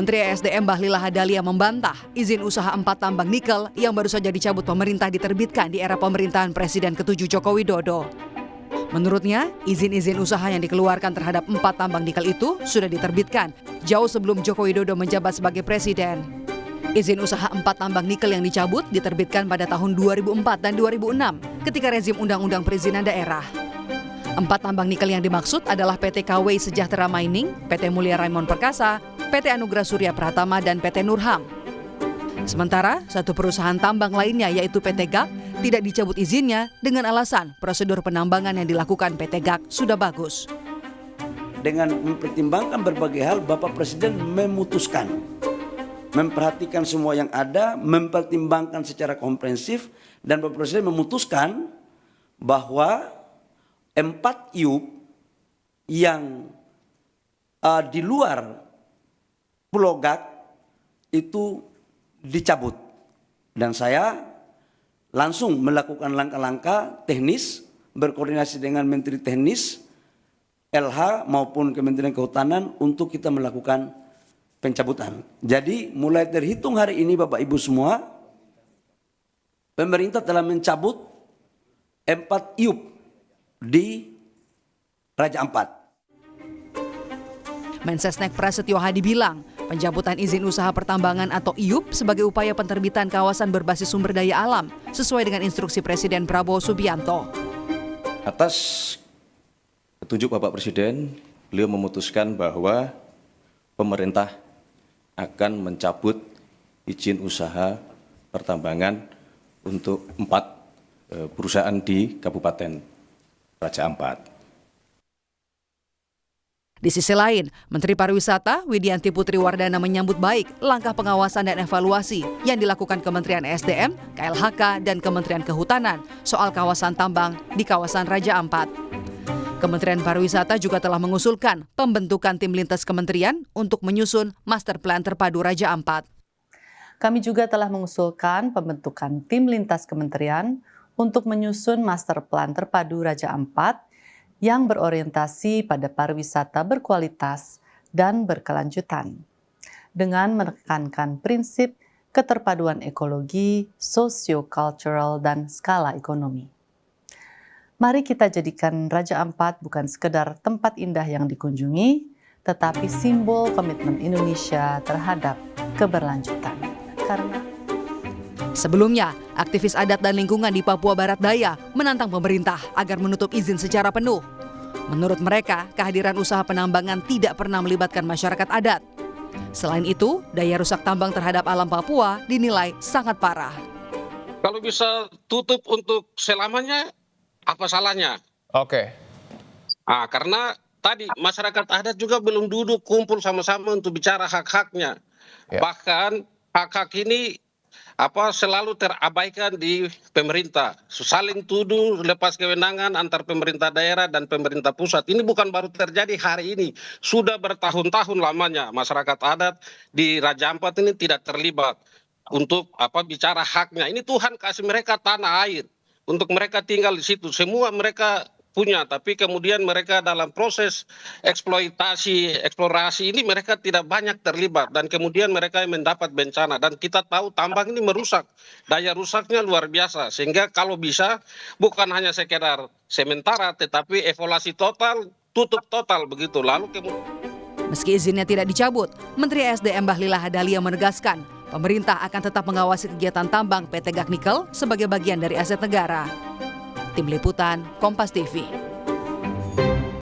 Menteri ESDM Bahlil Lahadalia membantah izin usaha 4 tambang nikel yang baru saja dicabut pemerintah diterbitkan di era pemerintahan Presiden ke-7 Joko Widodo. Menurutnya, izin-izin usaha yang dikeluarkan terhadap 4 tambang nikel itu sudah diterbitkan jauh sebelum Joko Widodo menjabat sebagai presiden. Izin usaha 4 tambang nikel yang dicabut diterbitkan pada tahun 2004 dan 2006 ketika rezim Undang-Undang Perizinan Daerah. 4 tambang nikel yang dimaksud adalah PT KW Sejahtera Mining, PT Mulia Raimon Perkasa, PT Anugrah Surya Pratama, dan PT Nurham. Sementara, satu perusahaan tambang lainnya yaitu PT GAK tidak dicabut izinnya dengan alasan prosedur penambangan yang dilakukan PT GAK sudah bagus. Dengan mempertimbangkan berbagai hal, Bapak Presiden memutuskan, memperhatikan semua yang ada, mempertimbangkan secara komprehensif, dan Bapak Presiden memutuskan bahwa 4 iup yang di luar Pulau GAK itu dicabut. Dan saya langsung melakukan langkah-langkah teknis, berkoordinasi dengan Menteri Teknis, LH maupun Kementerian Kehutanan untuk kita melakukan pencabutan. Jadi mulai terhitung hari ini Bapak Ibu semua, pemerintah telah mencabut 4 iup di Raja Ampat. Mensesnek Prasetyo Hadi bilang, pencabutan izin usaha pertambangan atau IUP sebagai upaya penerbitan kawasan berbasis sumber daya alam sesuai dengan instruksi Presiden Prabowo Subianto. Atas petunjuk Bapak Presiden, beliau memutuskan bahwa pemerintah akan mencabut izin usaha pertambangan untuk 4 perusahaan di Kabupaten Raja Ampat. Di sisi lain, Menteri Pariwisata Widianti Putri Wardana menyambut baik langkah pengawasan dan evaluasi yang dilakukan Kementerian ESDM, KLHK, dan Kementerian Kehutanan soal kawasan tambang di kawasan Raja Ampat. Kementerian Pariwisata juga telah mengusulkan pembentukan tim lintas kementerian untuk menyusun master plan terpadu Raja Ampat. Kami juga telah mengusulkan pembentukan tim lintas kementerian untuk menyusun master plan terpadu Raja Ampat yang berorientasi pada pariwisata berkualitas dan berkelanjutan, dengan menekankan prinsip keterpaduan ekologi, sosio-cultural, dan skala ekonomi. Mari kita jadikan Raja Ampat bukan sekedar tempat indah yang dikunjungi, tetapi simbol komitmen Indonesia terhadap keberlanjutan. Sebelumnya, aktivis adat dan lingkungan di Papua Barat Daya menantang pemerintah agar menutup izin secara penuh. Menurut mereka, kehadiran usaha penambangan tidak pernah melibatkan masyarakat adat. Selain itu, daya rusak tambang terhadap alam Papua dinilai sangat parah. Kalau bisa tutup untuk selamanya, apa salahnya? Oke. Karena tadi masyarakat adat juga belum duduk kumpul sama-sama untuk bicara hak-haknya. Ya. Bahkan hak-hak ini selalu terabaikan di pemerintah. Saling tuduh, lepas kewenangan antar pemerintah daerah dan pemerintah pusat. Ini bukan baru terjadi hari ini. Sudah bertahun-tahun lamanya masyarakat adat di Raja Ampat ini tidak terlibat untuk bicara haknya. Ini Tuhan kasih mereka tanah air untuk mereka tinggal di situ. Semua mereka punya, tapi kemudian mereka dalam proses eksploitasi, eksplorasi ini mereka tidak banyak terlibat, dan kemudian mereka mendapat bencana. Dan kita tahu tambang ini merusak, daya rusaknya luar biasa, sehingga kalau bisa bukan hanya sekedar sementara, tetapi evaluasi total, tutup total begitu. Lalu meski izinnya tidak dicabut, Menteri ESDM Bahlil Lahadalia menegaskan pemerintah akan tetap mengawasi kegiatan tambang PT GAK Nikel sebagai bagian dari aset negara. Tim Liputan, Kompas TV.